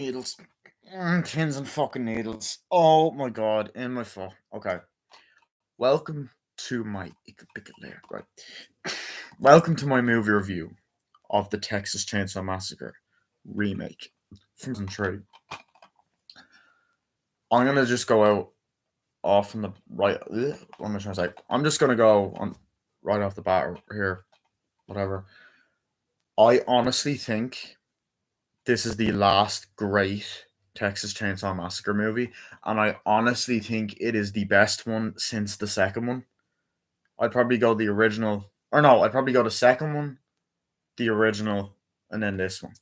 Needles. Pins and fucking needles. Oh my god, in my foot. Okay. Welcome to my right. Welcome to my movie review of the Texas Chainsaw Massacre remake from 2003. I'm gonna just go out off on the right. What am I trying to say? I'm just gonna go on right off the bat here. Whatever. I honestly think this is the last great Texas Chainsaw Massacre movie, and I honestly think it is the best one since the second one. I'd probably go the original, or no, I'd probably go the second one, the original, and then this one.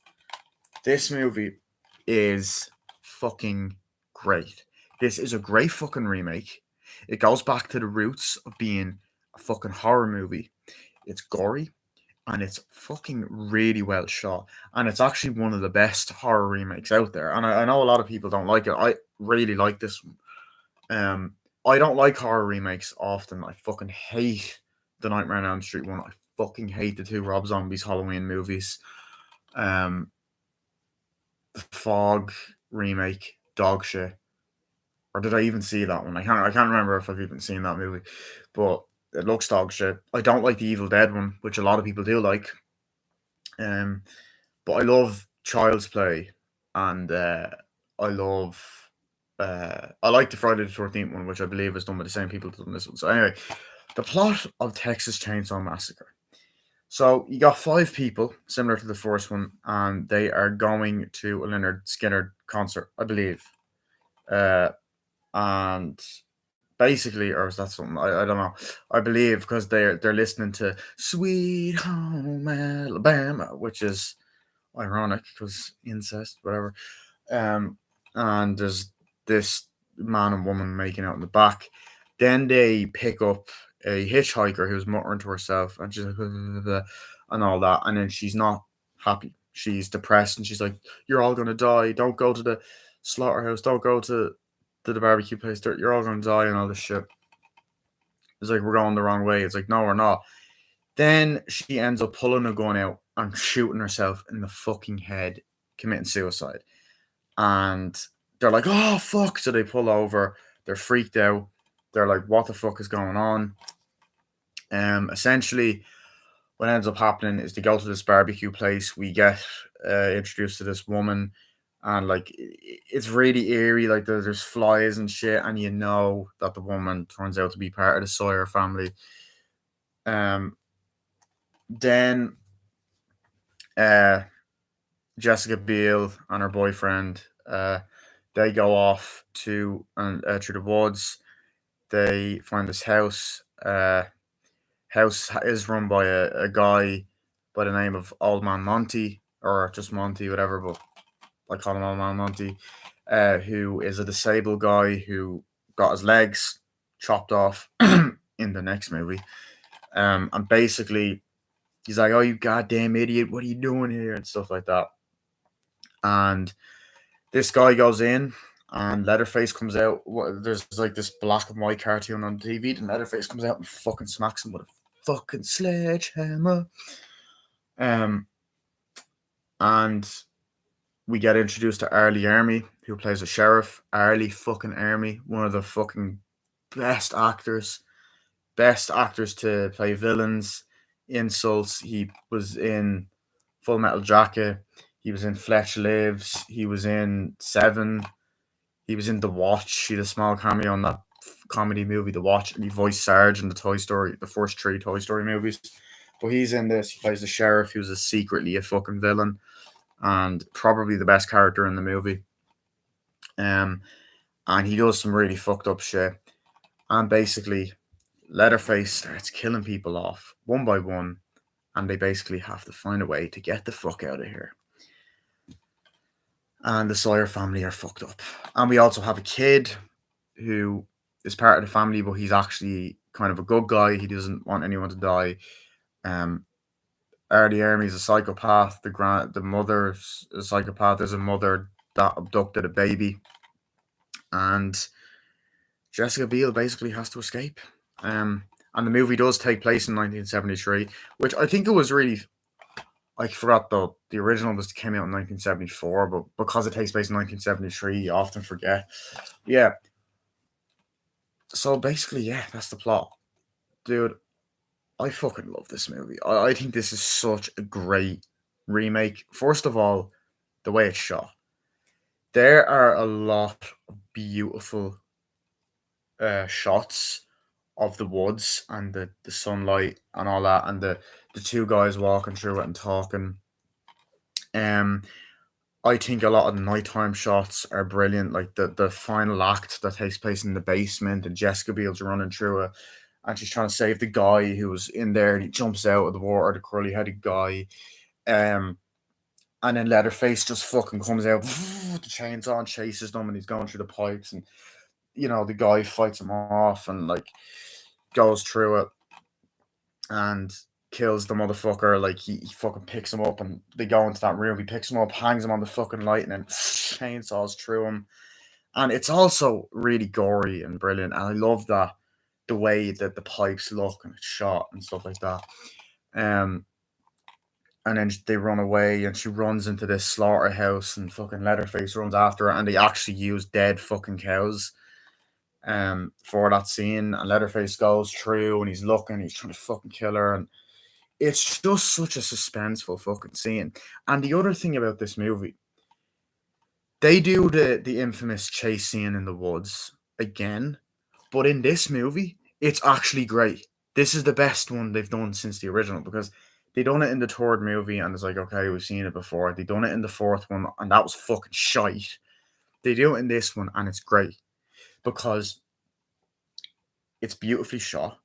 This movie is fucking great. This is a great fucking remake. It goes back to the roots of being a fucking horror movie. It's gory, and it's fucking really well shot. And it's actually one of the best horror remakes out there. And I know a lot of people don't like it. I really like this one. I don't like horror remakes often. I fucking hate the Nightmare on Elm Street one. I fucking hate the two Rob Zombies Halloween movies. Um, the Fog remake, dog shit. Or did I even see that one? I can't remember if I've even seen that movie. But it looks dog shit. I don't like the Evil Dead one, which a lot of people do like. Um, but I love Child's Play, and I like the Friday the 13th one, which I believe is done by the same people that done this one. So anyway, the plot of Texas Chainsaw Massacre. So you got five people, similar to the first one, and they are going to a Leonard Skinner concert, I believe. And basically, or is that something? I don't know. I believe because they're listening to Sweet Home Alabama, which is ironic because incest, whatever. Um, and there's this man and woman making out in the back. Then they pick up a hitchhiker who's muttering to herself, and she's like, "Blah, blah, blah," and all that. And then she's not happy. She's depressed, and she's like, "You're all gonna die. Don't go to the slaughterhouse. Don't go to the barbecue place. You're all gonna die," and all this shit. It's like we're going the wrong way. It's like no, we're not. Then she ends up pulling a gun out and shooting herself in the fucking head, committing suicide. And they're like, "Oh fuck!" So they pull over. They're freaked out. They're like, "What the fuck is going on?" Essentially, what ends up happening is they go to this barbecue place. We get introduced to this woman, and like it's really eerie. Like there's flies and shit, and you know that the woman turns out to be part of the Sawyer family. Um, then uh, Jessica Biel and her boyfriend, they go off to and through the woods. They find this house. House is run by a guy by the name of Old Man Monty, or just Monty, whatever. But I call him Old Man Monty, who is a disabled guy who got his legs chopped off in the next movie. And basically, he's like, "Oh, you goddamn idiot! What are you doing here?" and stuff like that. And this guy goes in, and Leatherface comes out. There's like this black and white cartoon on TV, and Leatherface comes out and fucking smacks him with a fucking sledgehammer. Um, and we get introduced to Arlie Army, who plays a sheriff. Arlie fucking Army, one of the fucking best actors, best actors to play villains, insults. He was in Full Metal Jacket. He was in Fletch Lives. He was in Seven. He was in The Watch. He had a small cameo on that comedy movie, The Watch, and he voiced Sarge in the Toy Story, the first three Toy Story movies. But he's in this. He plays the sheriff who's secretly a fucking villain and probably the best character in the movie. Um, and he does some really fucked up shit. And basically, Leatherface starts killing people off one by one, and they basically have to find a way to get the fuck out of here. And the Sawyer family are fucked up. And we also have a kid who is part of the family, but he's actually kind of a good guy. He doesn't want anyone to die. Um, Artie Army's a psychopath. The mother's a psychopath. There's a mother that abducted a baby, and Jessica Biel basically has to escape. And the movie does take place in 1973, which I think it was really. I forgot the original was came out in 1974, but because it takes place in 1973, you often forget. Yeah. So basically, yeah, that's the plot, dude. I fucking love this movie. I think this is such a great remake. First of all, the way it's shot. There are a lot of beautiful shots of the woods and the sunlight and all that, and the two guys walking through it and talking. Um, I think a lot of the nighttime shots are brilliant. Like the final act that takes place in the basement, and Jessica Biel's running through it, and she's trying to save the guy who was in there, and he jumps out of the water, the curly headed guy. Um, and then Leatherface just fucking comes out with the chainsaw and chases them, and he's going through the pipes, and the guy fights him off and like goes through it and kills the motherfucker. Like he fucking picks him up, and they go into that room. He picks him up, hangs him on the fucking light, and then chainsaws through him. And it's also really gory and brilliant. And I love that the way that the pipes look and it's shot and stuff like that. Um, and then they run away, and she runs into this slaughterhouse, and fucking Leatherface runs after her, and they actually use dead fucking cows for that scene. And Leatherface goes through, and he's trying to fucking kill her, and it's just such a suspenseful fucking scene. And the other thing about this movie, they do the infamous chase scene in the woods again, but in this movie, it's actually great. This is the best one they've done since the original, because they done it in the third movie and it's like, okay, we've seen it before. They done it in the fourth one and that was fucking shite. They do it in this one and it's great because it's beautifully shot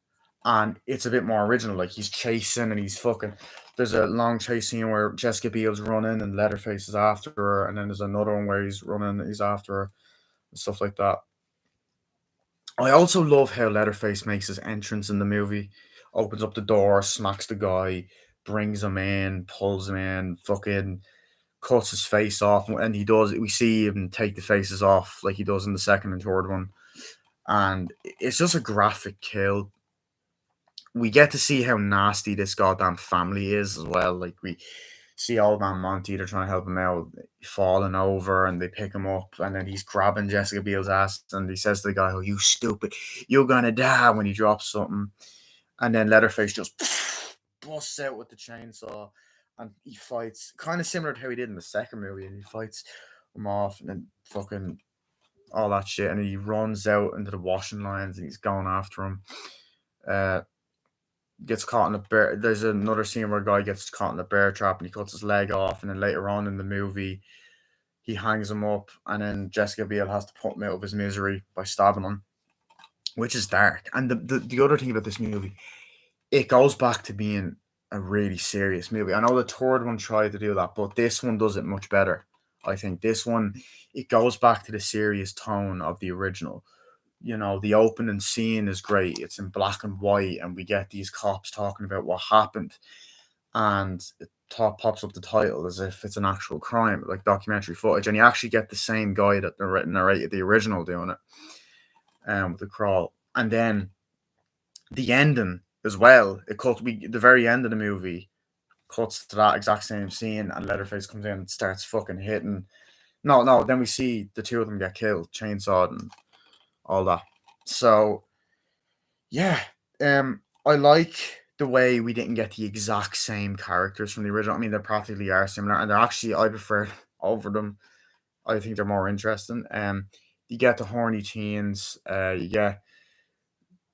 and it's a bit more original. Like he's chasing and he's fucking. There's a long chase scene where Jessica Biel's running and Leatherface is after her, and then there's another one where he's running, he's after her, and stuff like that. I also love how Leatherface makes his entrance in the movie. Opens up the door, smacks the guy, brings him in, pulls him in, fucking cuts his face off, and he does. We see him take the faces off like he does in the second and third one, and it's just a graphic kill. We get to see how nasty this goddamn family is as well. Like we see old man Monty, they're trying to help him out, falling over, and they pick him up, and then he's grabbing Jessica Biel's ass, and he says to the guy, "Oh, you stupid, you're gonna die," when he drops something, and then Leatherface just busts out with the chainsaw, and he fights kind of similar to how he did in the second movie, and he fights him off, and then fucking all that shit, and he runs out into the washing lines, and he's going after him. Uh, Gets caught in a bear. There's another scene where a guy gets caught in a bear trap and he cuts his leg off, and then later on in the movie, he hangs him up, and then Jessica Biel has to put him out of his misery by stabbing him, which is dark. And the other thing about this movie, it goes back to being a really serious movie. I know the third one tried to do that, but this one does it much better. I think this one, it goes back to the serious tone of the original. The opening scene is great. It's in black and white, and we get these cops talking about what happened, and it pops up the title as if it's an actual crime, like documentary footage, and you actually get the same guy that narrated the original doing it, with the crawl, and then the ending as well. It cuts. The very end of the movie cuts to that exact same scene, and Leatherface comes in and starts fucking hitting. No, no. Then we see the two of them get killed, chainsawed, and all that. So yeah, I like the way we didn't get the exact same characters from the original. I mean, they practically are similar, and they're actually I prefer over them. I think they're more interesting. You get the horny teens. You get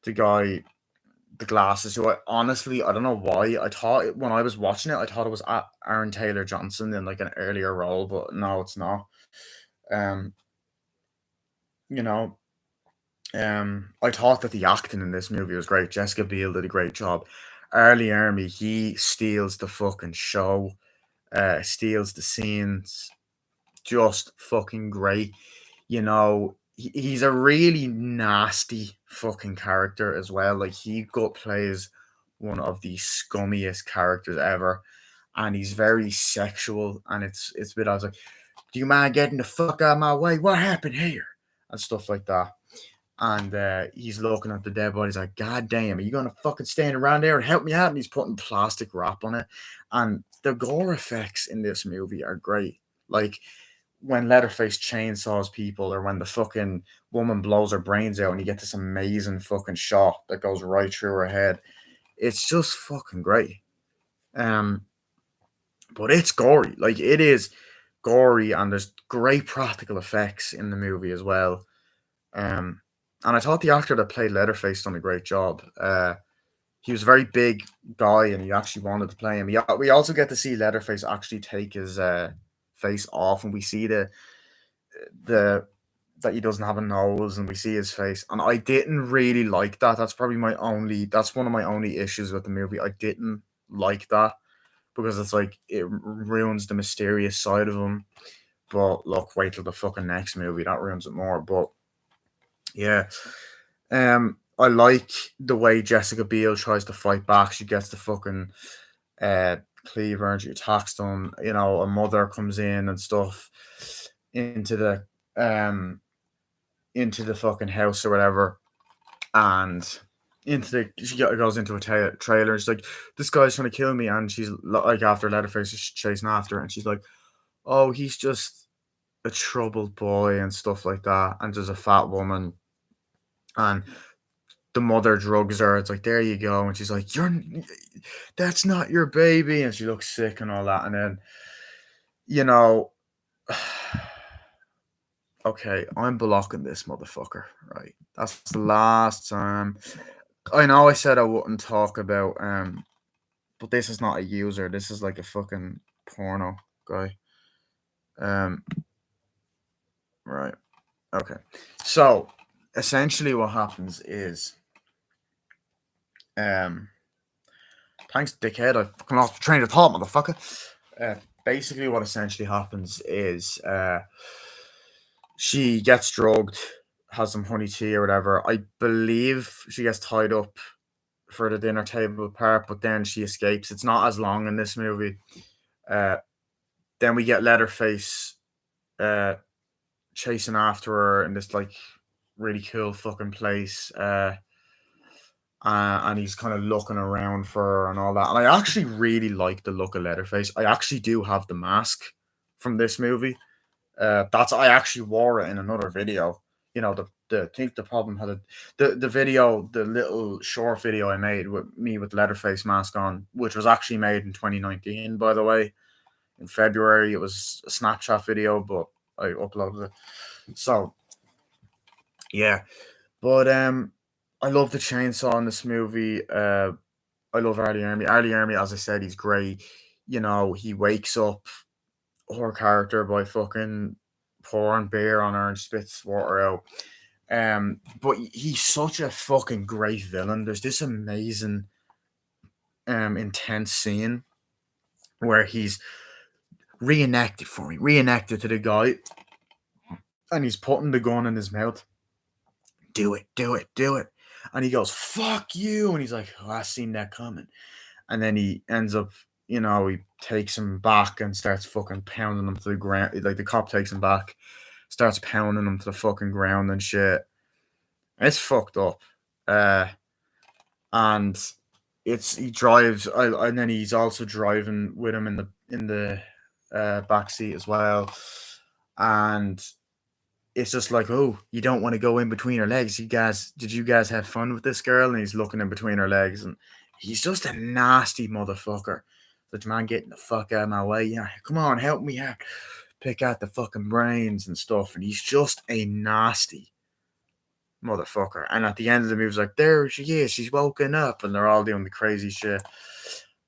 the guy, the glasses. Who I don't know why. I thought when I was watching it, I thought it was Aaron Taylor Johnson in like an earlier role, but no, it's not. Um, you know, I thought that the acting in this movie was great. Jessica Biel did a great job. Arlie Ermy, he steals the fucking show, steals the scenes, just fucking great. He's a really nasty fucking character as well. Like he gut plays one of the scummiest characters ever, and he's very sexual. And it's a bit. I was like, "Do you mind getting the fuck out of my way? What happened here?" and stuff like that. And he's looking at the dead body. He's like, "God damn, are you gonna fucking stand around there and help me out?" And he's putting plastic wrap on it. And the gore effects in this movie are great. Like when Leatherface chainsaws people, or when the fucking woman blows her brains out, and you get this amazing fucking shot that goes right through her head. It's just fucking great. Um, but it's gory. Like it is gory, and there's great practical effects in the movie as well. Um, and I thought the actor that played Leatherface done a great job. He was a very big guy, and he actually wanted to play him. We also get to see Leatherface actually take his face off, and we see the that he doesn't have a nose, and we see his face. And I didn't really like that. That's one of my only issues with the movie. I didn't like that because it's like it ruins the mysterious side of him. But look, wait till the fucking next movie, that ruins it more. But yeah, I like the way Jessica Biel tries to fight back. She gets the fucking cleaver and she attacks them. You know, a mother comes in and stuff into the um into the fucking house or whatever, and she goes into a trailer. And she's like, "This guy's trying to kill me," and she's like, after Leatherface is chasing after her, and she's like, "Oh, he's just a troubled boy," and stuff like that. And there's a fat woman, and the mother drugs her. It's like, there you go. And she's like, that's not your baby. And she looks sick and all that. And then, you know, okay, I'm blocking this motherfucker, right? That's the last time. I know I said I wouldn't talk about, but this is not a user. This is like a fucking porno guy. Um, right. Okay. So, essentially what happens is, um, thanks, dickhead. I've come off the train of thought, motherfucker. Basically, what essentially happens is she gets drugged, has some honey tea or whatever. I believe she gets tied up for the dinner table part, but then she escapes. It's not as long in this movie. Uh, then we get Leatherface uh, chasing after her in this like really cool fucking place. And he's kind of looking around for her and all that. And I actually really like the look of Leatherface. I actually do have the mask from this movie. I actually wore it in another video. You know, I think the problem had the video, the little short video I made with me with Leatherface mask on, which was actually made in 2019, by the way. In February, it was a Snapchat video, but I uploaded it. So yeah, but I love the chainsaw in this movie. I love Arlie Army. Arlie Army, as I said, he's great. You know, he wakes up her character by fucking pouring beer on her and spits water out. But he's such a fucking great villain. There's this amazing, intense scene where he's reenacted to the guy, and he's putting the gun in his mouth. Do it, do it, do it. And he goes, "Fuck you," and he's like, "Oh, I seen that coming." And then he ends up, he takes him back and starts fucking pounding him to the ground. Like the cop takes him back, starts pounding him to the fucking ground and shit. It's fucked up. And he drives, and then he's also driving with him in the back seat as well. And it's just like, oh, you don't want to go in between her legs. Did you guys have fun with this girl? And he's looking in between her legs, and he's just a nasty motherfucker. Such man, getting the fuck out of my way. Yeah, come on, help me out. Pick out the fucking brains and stuff. And he's just a nasty motherfucker. And at the end of the movie, it's like, there she is. She's woken up. And they're all doing the crazy shit.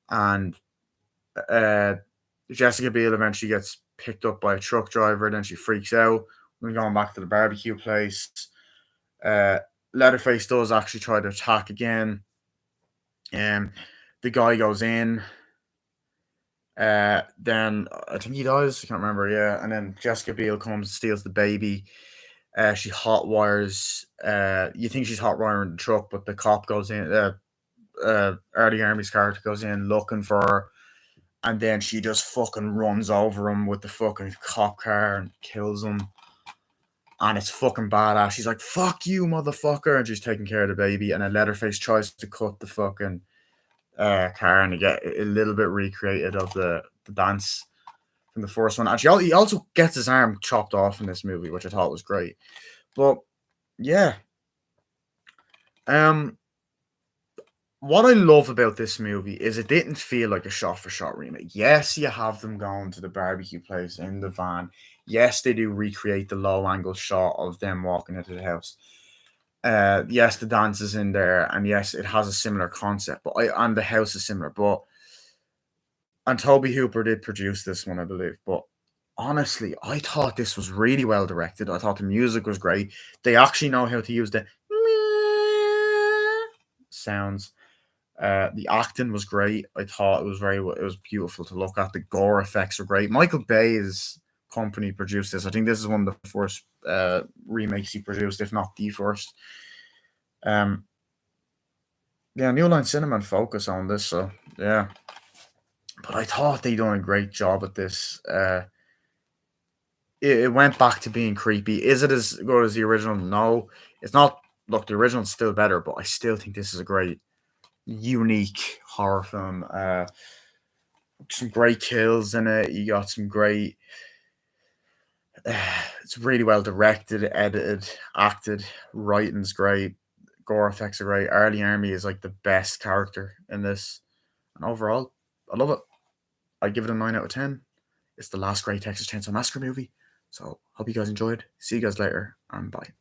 And Jessica Biel eventually gets picked up by a truck driver. Then she freaks out. We're going back to the barbecue place. Leatherface does actually try to attack again. The guy goes in. Then I think he dies. I can't remember. Yeah, and then Jessica Biel comes and steals the baby. She hot wires. You think she's hot wiring the truck, but the cop goes in. Artie Army's character goes in looking for her, and then she just fucking runs over him with the fucking cop car and kills him. And it's fucking badass. She's like, "Fuck you, motherfucker," and she's taking care of the baby. And then Leatherface tries to cut the fucking car, and you get a little bit recreated of the dance from the first one. Actually, he also gets his arm chopped off in this movie, which I thought was great. But yeah, um, what I love about this movie is it didn't feel like a shot for shot remake. Yes, you have them going to the barbecue place in the van. Yes, they do recreate the low angle shot of them walking into the house. Yes, the dance is in there, and yes, it has a similar concept, and the house is similar. But and Toby Hooper did produce this one, I believe. But honestly, I thought this was really well directed. I thought the music was great. They actually know how to use the sounds. The acting was great. I thought it was beautiful to look at. The gore effects were great. Michael Bay's company produced this. I think this is one of the first remakes he produced, if not the first. Um, yeah, New Line Cinema and Focus on this, so yeah. But I thought they done a great job at this. It went back to being creepy. Is it as good as the original? No, it's not. Look, the original's still better, but I still think this is a great, unique horror film. Some great kills in it. You got some great. It's really well directed, edited, acted. Writing's great. Gore effects are great. Arlie Army is like the best character in this, and overall, I love it. I give it a 9 out of 10. It's the last great Texas Chainsaw Massacre movie. So hope you guys enjoyed. See you guys later, and bye.